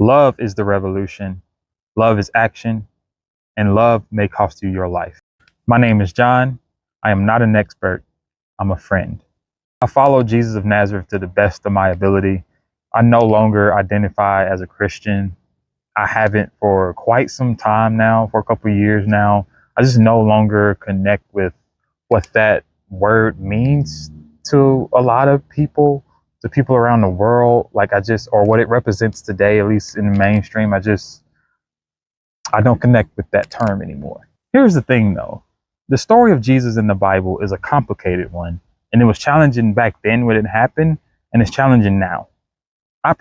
Love is the revolution. Love is action, and love may cost you your life. My name is John. I am not an expert. I'm a friend. I follow Jesus of Nazareth to the best of my ability. I no longer identify as a Christian. I haven't for quite some time now, for a couple of years now. I just no longer connect with what that word means to a lot of people, to people around the world. Or what it represents today, at least in the mainstream. I don't connect with that term anymore. Here's the thing though. The story of Jesus in the Bible is a complicated one, and it was challenging back then when it happened, and it's challenging now. I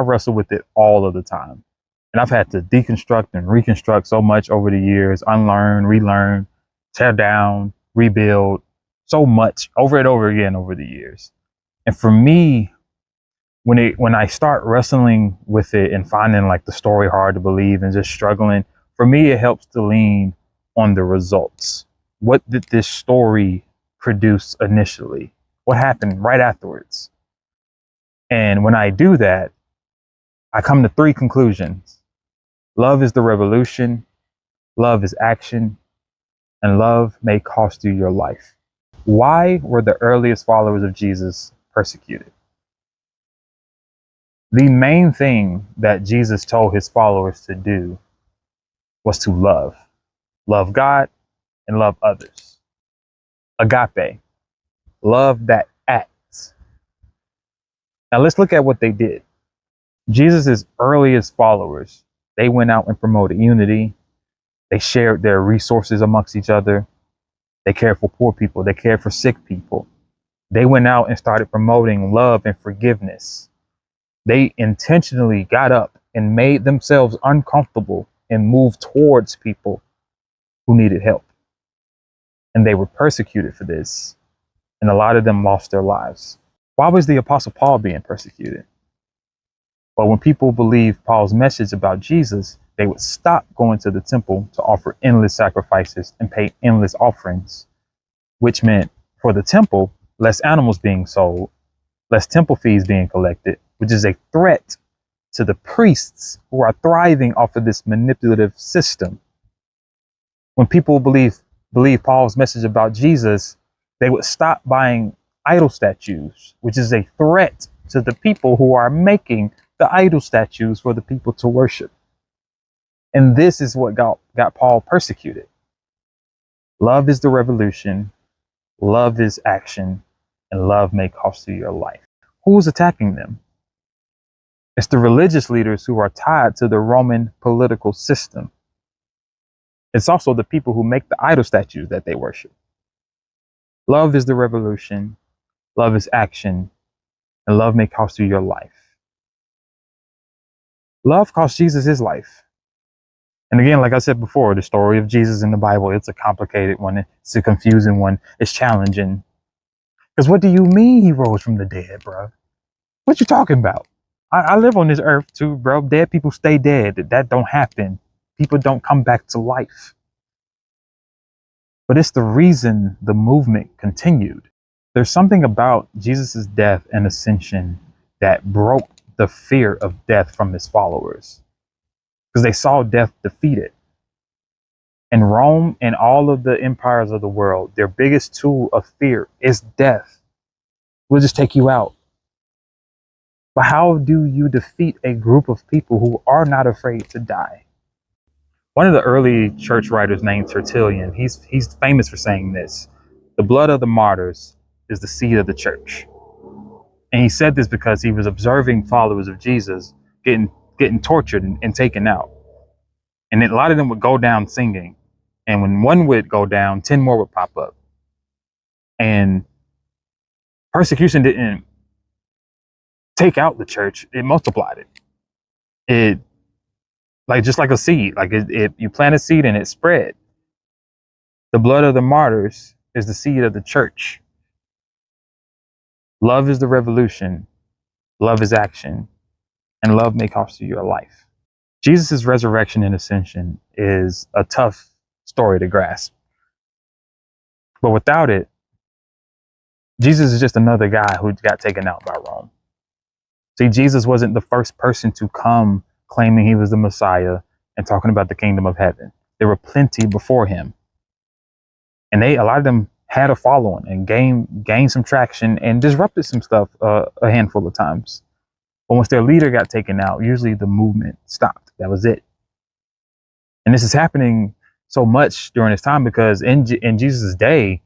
wrestle with it all of the time. And I've had to deconstruct and reconstruct so much over the years, unlearn, relearn, tear down, rebuild, so much over and over again over the years. And for me, when I start wrestling with it and finding like the story hard to believe and just struggling, for me, it helps to lean on the results. What did this story produce initially? What happened right afterwards? And when I do that, I come to three conclusions. Love is the revolution, love is action, and love may cost you your life. Why were the earliest followers of Jesus persecuted? The main thing that Jesus told his followers to do was to love God and love others. Agape, love that acts. Now let's look at what they did. Jesus' earliest followers, they went out and promoted unity. They shared their resources amongst each other. They cared for poor people. They cared for sick people. They went out and started promoting love and forgiveness. They intentionally got up and made themselves uncomfortable and moved towards people who needed help. And they were persecuted for this. And a lot of them lost their lives. Why was the Apostle Paul being persecuted? But when people believed Paul's message about Jesus, they would stop going to the temple to offer endless sacrifices and pay endless offerings, which meant for the temple, less animals being sold, less temple fees being collected, which is a threat to the priests who are thriving off of this manipulative system. When people believe Paul's message about Jesus, they would stop buying idol statues, which is a threat to the people who are making the idol statues for the people to worship. And this is what got Paul persecuted. Love is the revolution, love is action, and love may cost you your life. Who's attacking them? It's the religious leaders who are tied to the Roman political system. It's also the people who make the idol statues that they worship. Love is the revolution, love is action, and love may cost you your life. Love cost Jesus his life. And again, like I said before, the story of Jesus in the Bible, it's a complicated one. It's a confusing one. It's challenging. Because what do you mean he rose from the dead, bro? What you talking about? I live on this earth too, bro. Dead people stay dead. That don't happen. People don't come back to life. But it's the reason the movement continued. There's something about Jesus' death and ascension that broke the fear of death from his followers, because they saw death defeated. And Rome and all of the empires of the world, their biggest tool of fear is death. We'll just take you out. But how do you defeat a group of people who are not afraid to die? One of the early church writers named Tertullian, he's famous for saying this: the blood of the martyrs is the seed of the church. And he said this because he was observing followers of Jesus getting tortured and taken out. And then a lot of them would go down singing. And when one would go down, 10 more would pop up. And persecution didn't take out the church, it multiplied it. It, like just like a seed, like you plant a seed and it spread. The blood of the martyrs is the seed of the church. Love is the revolution, love is action, and love may cost you your life. Jesus' resurrection and ascension is a tough story to grasp. But without it, Jesus is just another guy who got taken out by Rome. See, Jesus wasn't the first person to come claiming he was the Messiah and talking about the kingdom of heaven. There were plenty before him. And a lot of them had a following and gained some traction and disrupted some stuff a handful of times. But once their leader got taken out, usually the movement stopped. That was it. And this is happening so much during this time because in Jesus' day,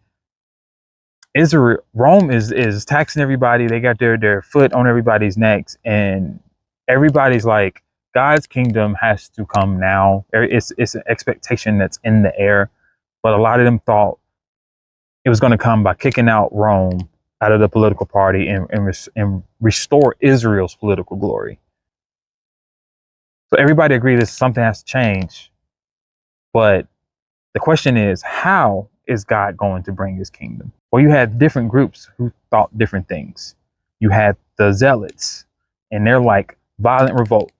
Rome is taxing everybody. They got their foot on everybody's necks, and everybody's like, God's kingdom has to come now. It's an expectation that's in the air, but a lot of them thought it was going to come by kicking out Rome out of the political party and restore Israel's political glory. So everybody agreed that something has to change, but the question is, how is God going to bring his kingdom? Well, you had different groups who thought different things. You had the zealots, and they're like, violent revolt.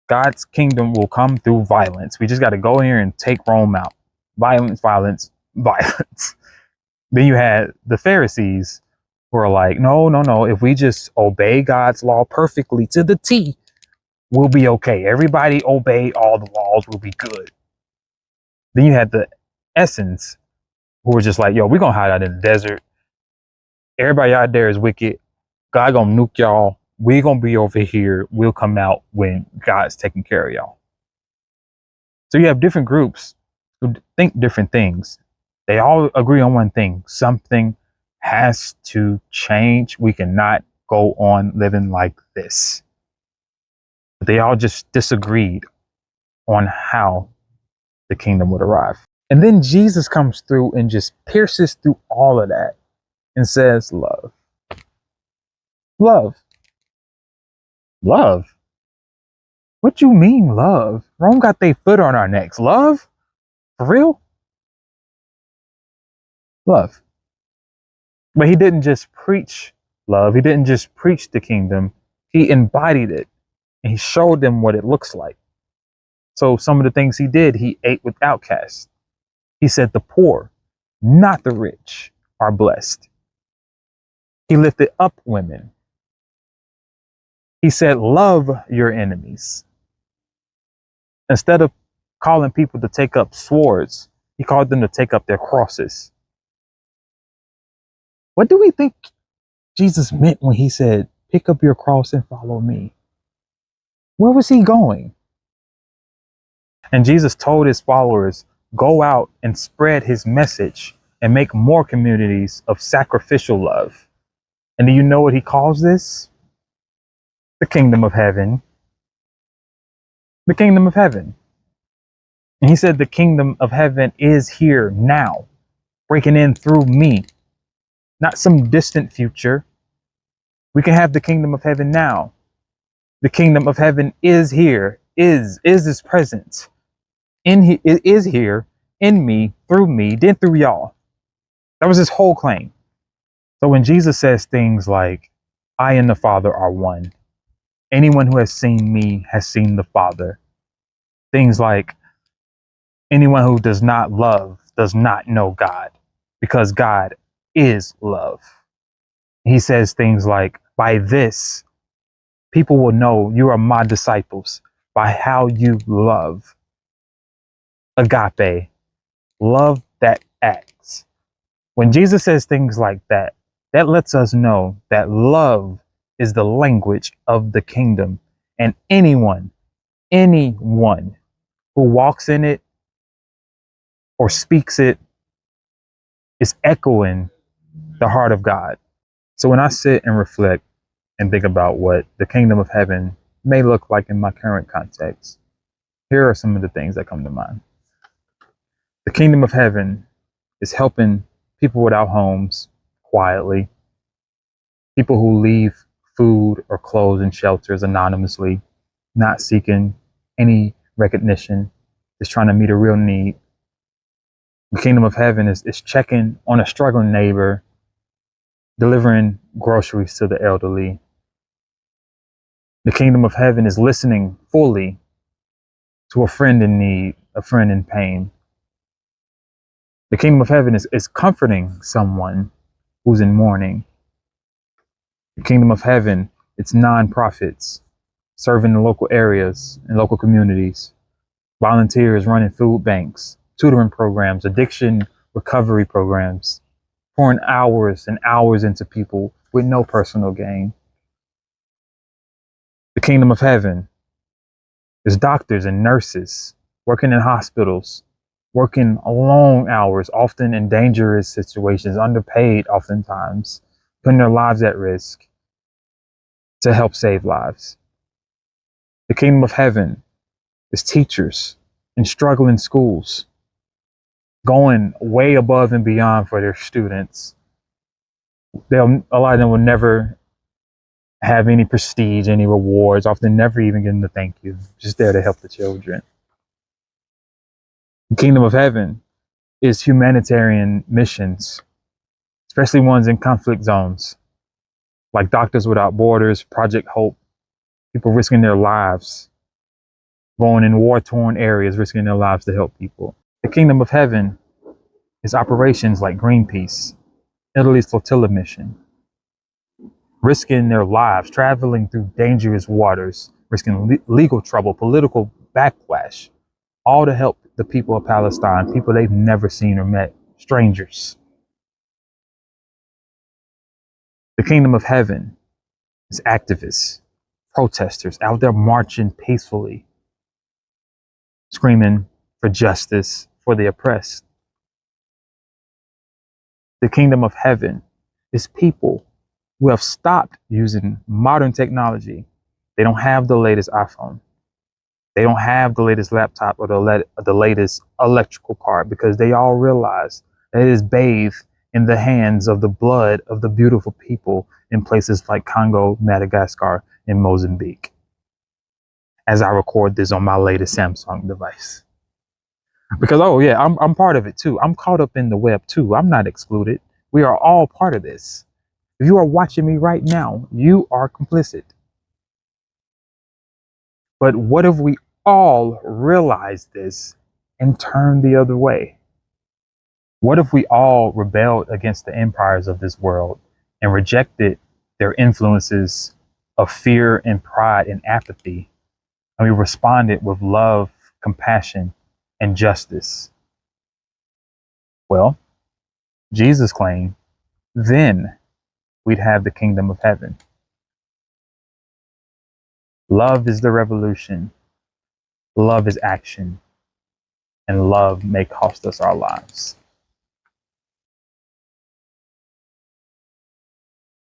God's kingdom will come through violence. We just got to go here and take Rome out. Violence, violence, violence. Then you had the Pharisees who are like, no. If we just obey God's law perfectly to the T, we'll be okay. Everybody obey all the laws, we'll be good. Then you had the Essenes who were just like, yo, we're going to hide out in the desert. Everybody out there is wicked. God going to nuke y'all. We're going to be over here. We'll come out when God's taking care of y'all. So you have different groups who think different things. They all agree on one thing. Something has to change. We cannot go on living like this. But they all just disagreed on how the kingdom would arrive. And then Jesus comes through and just pierces through all of that and says, love. Love. Love. What you mean, love? Rome got their foot on our necks. Love? For real? Love. But he didn't just preach love. He didn't just preach the kingdom. He embodied it. And he showed them what it looks like. So some of the things he did, he ate with outcasts. He said the poor, not the rich, are blessed. He lifted up women. He said, love your enemies. Instead of calling people to take up swords, he called them to take up their crosses. What do we think Jesus meant when he said, pick up your cross and follow me? Where was he going? And Jesus told his followers, go out and spread his message and make more communities of sacrificial love. And do you know what he calls this? The kingdom of heaven. The kingdom of heaven. And he said the kingdom of heaven is here now, breaking in through me, not some distant future. We can have the kingdom of heaven now. The kingdom of heaven is here, is his presence. It is here in me, then through y'all. That was his whole claim. So when Jesus says things like, I and the Father are one, anyone who has seen me has seen the Father. Things like, anyone who does not love does not know God, because God is love. He says things like, by this, people will know you are my disciples, by how you love. Agape, love that acts. When Jesus says things like that, that lets us know that love is the language of the kingdom. And anyone who walks in it or speaks it is echoing the heart of God. So when I sit and reflect and think about what the kingdom of heaven may look like in my current context, here are some of the things that come to mind. The kingdom of heaven is helping people without homes quietly, people who leave food or clothes and shelters anonymously, not seeking any recognition, just trying to meet a real need. The kingdom of heaven is checking on a struggling neighbor, delivering groceries to the elderly. The kingdom of heaven is listening fully to a friend in need, a friend in pain. The kingdom of heaven is comforting someone who's in mourning. The kingdom of heaven, it's nonprofits serving the local areas and local communities, volunteers running food banks, tutoring programs, addiction recovery programs, pouring hours and hours into people with no personal gain. The kingdom of heaven is doctors and nurses working in hospitals, working long hours, often in dangerous situations, underpaid oftentimes, putting their lives at risk to help save lives. The kingdom of heaven is teachers in struggling schools, going way above and beyond for their students. A lot of them will never have any prestige, any rewards, often never even getting the thank you, just there to help the children. The kingdom of heaven is humanitarian missions, especially ones in conflict zones, like Doctors Without Borders, Project Hope, people risking their lives, going in war-torn areas, risking their lives to help people. The kingdom of heaven is operations like Greenpeace, Italy's flotilla mission, risking their lives, traveling through dangerous waters, risking legal trouble, political backlash, all to help the people of Palestine, people they've never seen or met, strangers. The kingdom of heaven is activists, protesters out there marching peacefully, screaming for justice for the oppressed. The kingdom of heaven is people who have stopped using modern technology. They don't have the latest iPhone. They don't have the latest laptop or the latest electrical car, because they all realize that it is bathed in the hands of the blood of the beautiful people in places like Congo, Madagascar, and Mozambique. As I record this on my latest Samsung device. Because, oh yeah, I'm part of it too. I'm caught up in the web too. I'm not excluded. We are all part of this. If you are watching me right now, you are complicit. But what if we all realized this and turned the other way? What if we all rebelled against the empires of this world and rejected their influences of fear and pride and apathy, and we responded with love, compassion, and justice? Well, Jesus claimed, then we'd have the kingdom of heaven. Love is the revolution. Love is action. And love may cost us our lives.